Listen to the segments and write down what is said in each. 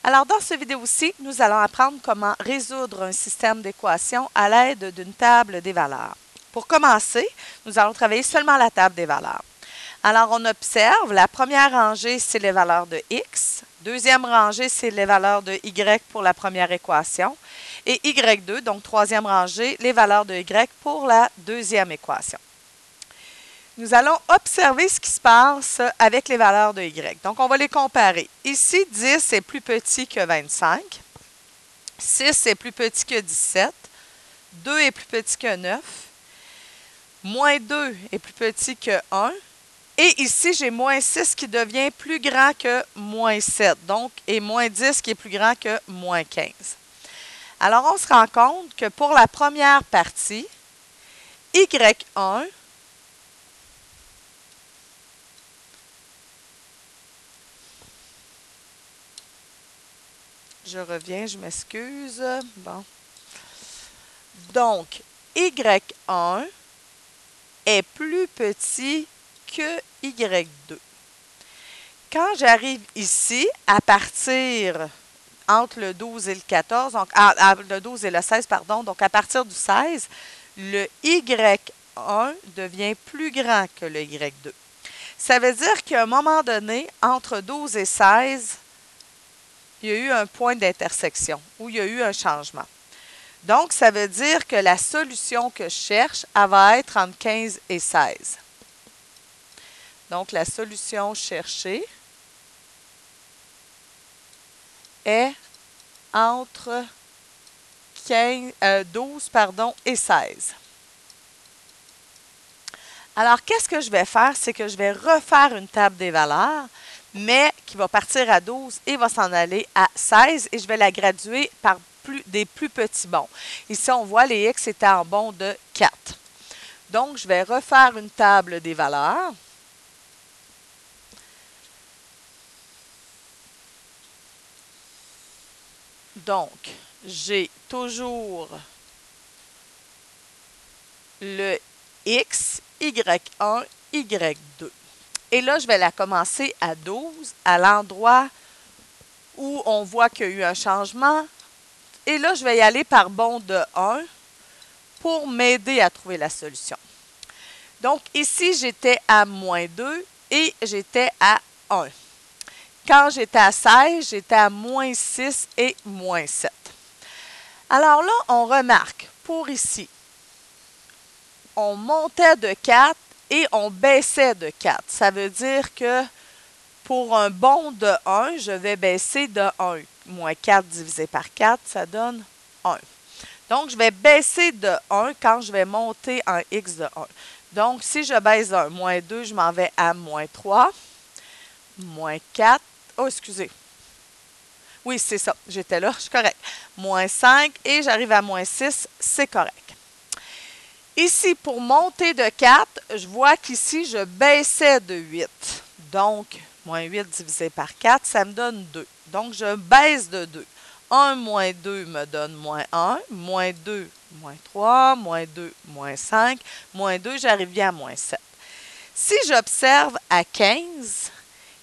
Alors, dans cette vidéo-ci, nous allons apprendre comment résoudre un système d'équations à l'aide d'une table des valeurs. Pour commencer, nous allons travailler seulement la table des valeurs. Alors, on observe, la première rangée, c'est les valeurs de x. Deuxième rangée, c'est les valeurs de y pour la première équation. Et y2, donc troisième rangée, les valeurs de y pour la deuxième équation. Nous allons observer ce qui se passe avec les valeurs de y. Donc, on va les comparer. Ici, 10 est plus petit que 25. 6 est plus petit que 17. 2 est plus petit que 9. Moins 2 est plus petit que 1. Et ici, j'ai moins 6 qui devient plus grand que moins 7. Donc, et moins 10 qui est plus grand que moins 15. Alors, on se rend compte que pour la première partie, y1 je reviens, je m'excuse. Bon. Donc, y1 est plus petit que y2. Quand j'arrive ici, à partir entre le 12 et le 14, donc le 12 et le 16, pardon, donc à partir du 16, le y1 devient plus grand que le y2. Ça veut dire qu'à un moment donné, entre 12 et 16, il y a eu un point d'intersection où il y a eu un changement. Donc, ça veut dire que la solution que je cherche, elle va être entre 15 et 16. Donc, la solution cherchée est entre 12 et 16. Alors, qu'est-ce que je vais faire? C'est que je vais refaire une table des valeurs, mais qui va partir à 12 et va s'en aller à 16, et je vais la graduer par des plus petits bonds. Ici, on voit les x étaient en bond de 4. Donc, je vais refaire une table des valeurs. Donc, j'ai toujours le x, y1, y2. Et là, je vais la commencer à 12, à l'endroit où on voit qu'il y a eu un changement. Et là, je vais y aller par bond de 1 pour m'aider à trouver la solution. Donc, ici, j'étais à moins 2 et j'étais à 1. Quand j'étais à 16, j'étais à moins 6 et moins 7. Alors là, on remarque, pour ici, on montait de 4 et on baissait de 4. Ça veut dire que pour un bond de 1, je vais baisser de 1. Moins 4 divisé par 4, ça donne 1. Donc, je vais baisser de 1 quand je vais monter un x de 1. Donc, si je baisse de 1, moins 2, je m'en vais à moins 3, moins 4. Oh, excusez. Oui, c'est ça. J'étais là, je suis correct. Moins 5 et j'arrive à moins 6, c'est correct. Ici, pour monter de 4, je vois qu'ici, je baissais de 8. Donc, moins 8 divisé par 4, ça me donne 2. Donc, je baisse de 2. 1 moins 2 me donne moins 1. Moins 2, moins 3. Moins 2, moins 5. Moins 2, j'arrive bien à moins 7. Si j'observe à 15,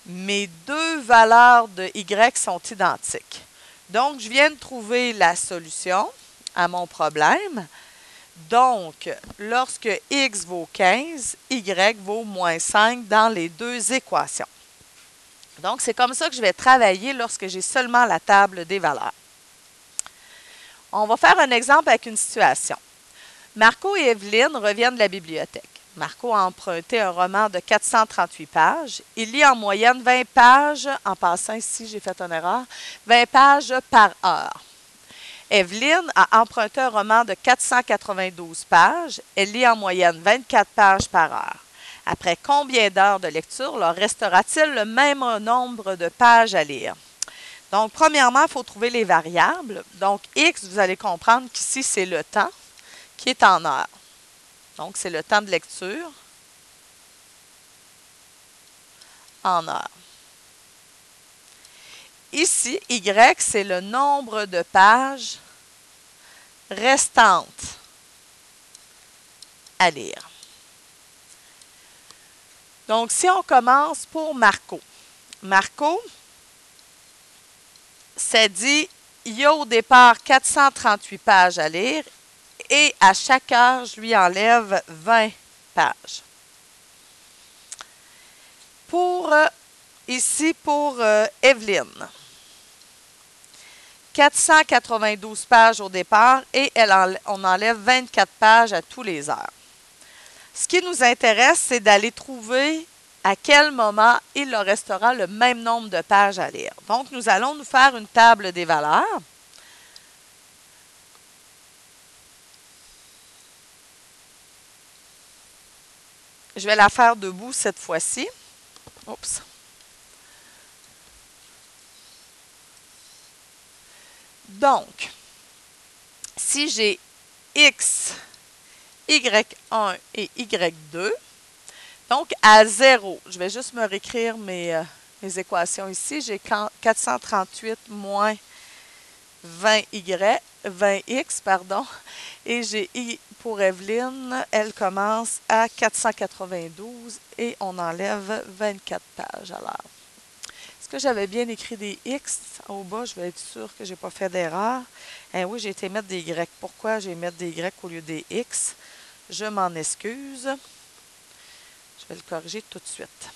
mes deux valeurs de y sont identiques. Donc, je viens de trouver la solution à mon problème. Donc, lorsque x vaut 15, y vaut moins 5 dans les deux équations. Donc, c'est comme ça que je vais travailler lorsque j'ai seulement la table des valeurs. On va faire un exemple avec une situation. Marco et Evelyne reviennent de la bibliothèque. Marco a emprunté un roman de 438 pages. Il lit en moyenne 20 pages, en passant ici, j'ai fait une erreur, 20 pages par heure. Evelyne a emprunté un roman de 492 pages. Elle lit en moyenne 24 pages par heure. Après combien d'heures de lecture leur restera-t-il le même nombre de pages à lire? Donc, premièrement, il faut trouver les variables. Donc, x, vous allez comprendre qu'ici, c'est le temps qui est en heures. Donc, c'est le temps de lecture en heures. Ici, y, c'est le nombre de pages restantes à lire. Donc, si on commence pour Marco. Marco, Ça dit, il y a au départ 438 pages à lire et à chaque heure, je lui enlève 20 pages. Ici, pour Evelyne, 492 pages au départ et on enlève 24 pages à tous les heures. Ce qui nous intéresse, c'est d'aller trouver à quel moment il leur restera le même nombre de pages à lire. Donc, nous allons nous faire une table des valeurs. Je vais la faire debout cette fois-ci. Oups. Donc, si j'ai X, Y1 et Y2, donc à 0, je vais juste me réécrire mes équations ici. J'ai 438 moins 20X, pardon, et j'ai I pour Evelyne, elle commence à 492 et on enlève 24 pages à l'heure. Est-ce que j'avais bien écrit des X au bas? Je vais être sûre que je n'ai pas fait d'erreur. Oui, j'ai été mettre des Y. Pourquoi j'ai mettre des Y au lieu des X? Je m'en excuse. Je vais le corriger tout de suite.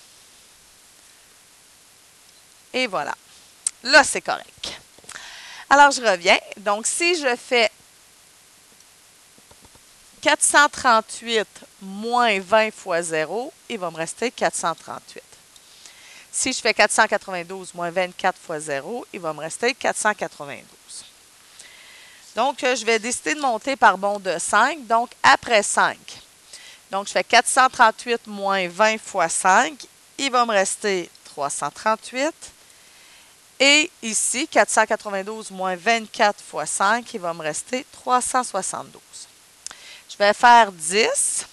Et voilà. Là, c'est correct. Alors, je reviens. Donc, si je fais 438 moins 20 fois 0, il va me rester 438. Si je fais 492 moins 24 fois 0, il va me rester 492. Donc, je vais décider de monter par bond de 5, donc après 5. Donc, je fais 438 moins 20 fois 5, il va me rester 338. Et ici, 492 moins 24 fois 5, il va me rester 372. Je vais faire 10.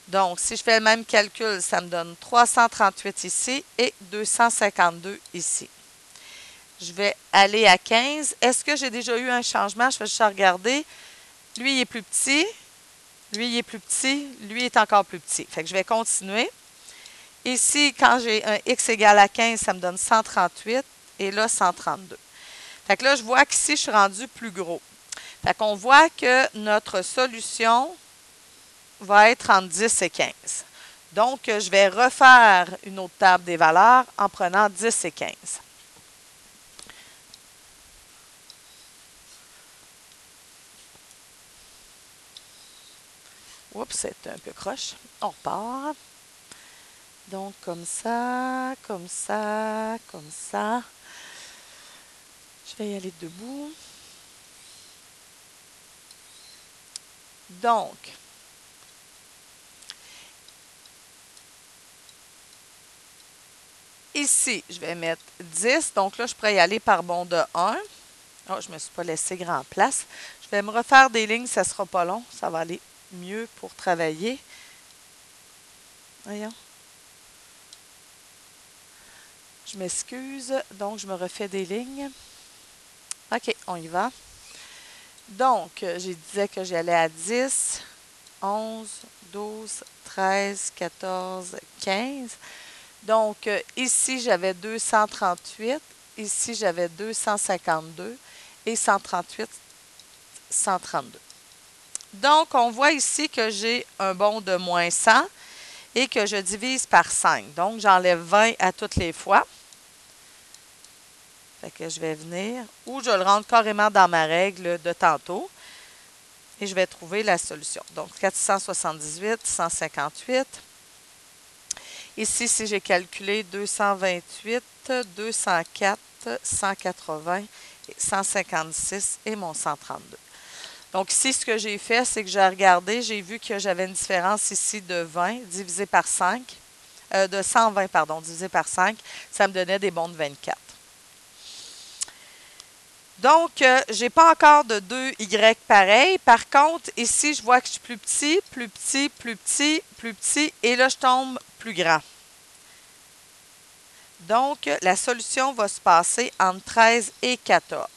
Donc, si je fais le même calcul, ça me donne 338 ici et 252 ici. Je vais aller à 15. Est-ce que j'ai déjà eu un changement? Je vais juste regarder. Lui, il est plus petit. Lui, il est plus petit. Lui, il est encore plus petit. Fait que je vais continuer. Ici, quand j'ai un x égale à 15, ça me donne 138. Et là, 132. Fait que là, je vois qu'ici, je suis rendu plus gros. Fait qu'on voit que notre solution va être entre 10 et 15. Donc, je vais refaire une autre table des valeurs en prenant 10 et 15. Oups, c'est un peu croche. On repart. Donc, comme ça, comme ça, comme ça. Je vais y aller debout. Donc, ici, je vais mettre 10. Donc là, je pourrais y aller par bond de 1. Oh, je ne me suis pas laissé grand place. Je vais me refaire des lignes, ça ne sera pas long. Ça va aller mieux pour travailler. Voyons. Je m'excuse. Donc, je me refais des lignes. OK, on y va. Donc, je disais que j'allais à 10, 11, 12, 13, 14, 15. Donc, ici, j'avais 238. Ici, j'avais 252. Et 138, 132. Donc, on voit ici que j'ai un bond de moins 100 et que je divise par 5. Donc, j'enlève 20 à toutes les fois. Fait que je vais venir, ou je le rentre carrément dans ma règle de tantôt. Et je vais trouver la solution. Donc, 478, 158. Ici, si j'ai calculé 228, 204, 180, 156 et mon 132. Donc ici, ce que j'ai fait, c'est que j'ai regardé, j'ai vu que j'avais une différence ici de 20 divisé par 5, de 120, pardon, divisé par 5, ça me donnait des bonds de 24. Donc, je n'ai pas encore de 2Y pareil. Par contre, ici, je vois que je suis plus petit, plus petit, plus petit, plus petit, et là, je tombe plus grand. Donc, la solution va se passer entre 13 et 14.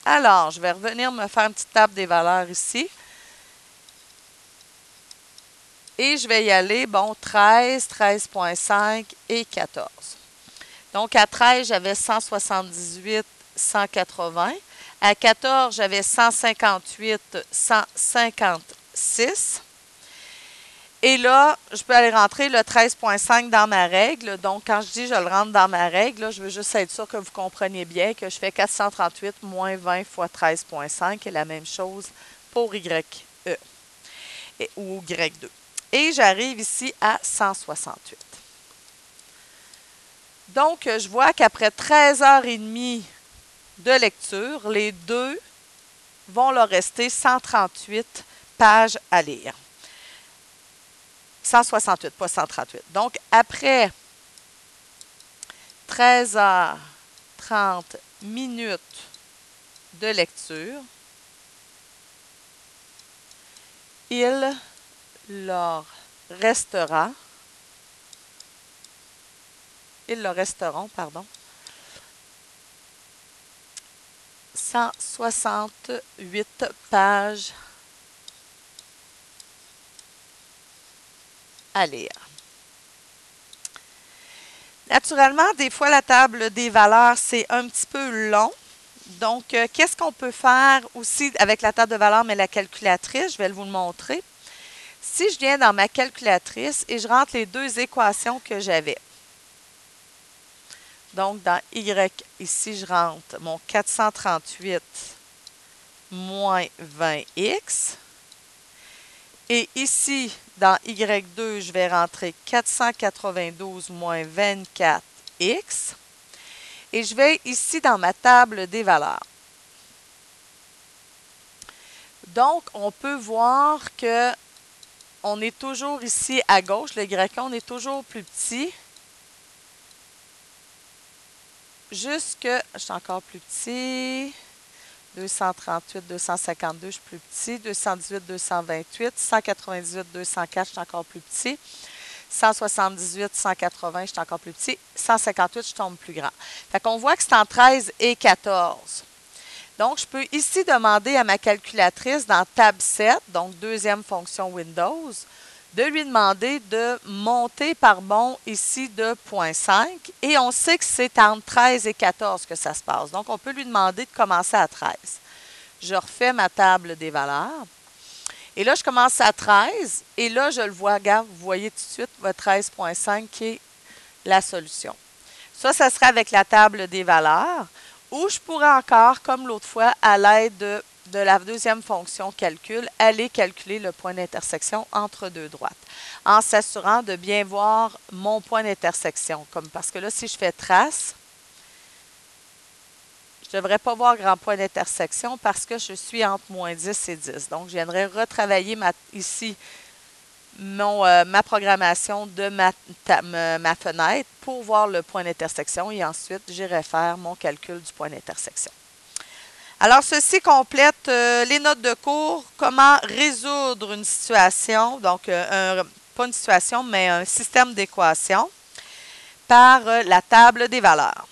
Alors, je vais revenir me faire une petite table des valeurs ici. Et je vais y aller, bon, 13, 13,5 et 14. Donc, à 13, j'avais 178 180. À 14, j'avais 158, 156. Et là, je peux aller rentrer le 13,5 dans ma règle. Donc, quand je dis je le rentre dans ma règle, là, je veux juste être sûr que vous compreniez bien que je fais 438 moins 20 fois 13,5 est la même chose pour YE ou Y2. Et j'arrive ici à 168. Donc, je vois qu'après 13h30 de lecture, les deux vont leur rester 138 pages à lire. 168, pas 138. Donc, après 13h30 minutes de lecture, il leur resteront, pardon, 168 pages à lire. Naturellement, des fois, la table des valeurs, c'est un petit peu long. Donc, qu'est-ce qu'on peut faire aussi avec la table de valeurs, mais la calculatrice? Je vais vous le montrer. Si je viens dans ma calculatrice et je rentre les deux équations que j'avais. Donc, dans Y, ici, je rentre mon 438 moins 20x. Et ici, dans Y2, je vais rentrer 492 moins 24x. Et je vais ici dans ma table des valeurs. Donc, on peut voir que on est toujours ici à gauche. Le Y, on est toujours plus petit. Jusque, je suis encore plus petit. 238, 252, je suis plus petit. 218, 228. 198, 204, je suis encore plus petit. 178, 180, je suis encore plus petit. 158, je tombe plus grand. Fait qu'on voit que c'est en 13 et 14. Donc, je peux ici demander à ma calculatrice dans Tab 7, donc deuxième fonction Windows, de lui demander de monter par bond ici de 0,5. Et on sait que c'est entre 13 et 14 que ça se passe. Donc, on peut lui demander de commencer à 13. Je refais ma table des valeurs. Et là, je commence à 13. Et là, je le vois, regarde, vous voyez tout de suite votre 13,5 qui est la solution. Ça serait avec la table des valeurs. Ou je pourrais encore, comme l'autre fois, à l'aide de la deuxième fonction calcul, aller calculer le point d'intersection entre deux droites, en s'assurant de bien voir mon point d'intersection. Parce que là, si je fais trace, je ne devrais pas voir grand point d'intersection parce que je suis entre moins 10 et 10. Donc, je viendrai retravailler ici ma programmation de ma fenêtre pour voir le point d'intersection et ensuite, j'irai faire mon calcul du point d'intersection. Alors, ceci complète les notes de cours, comment résoudre une situation, donc pas une situation, mais un système d'équation par la table des valeurs.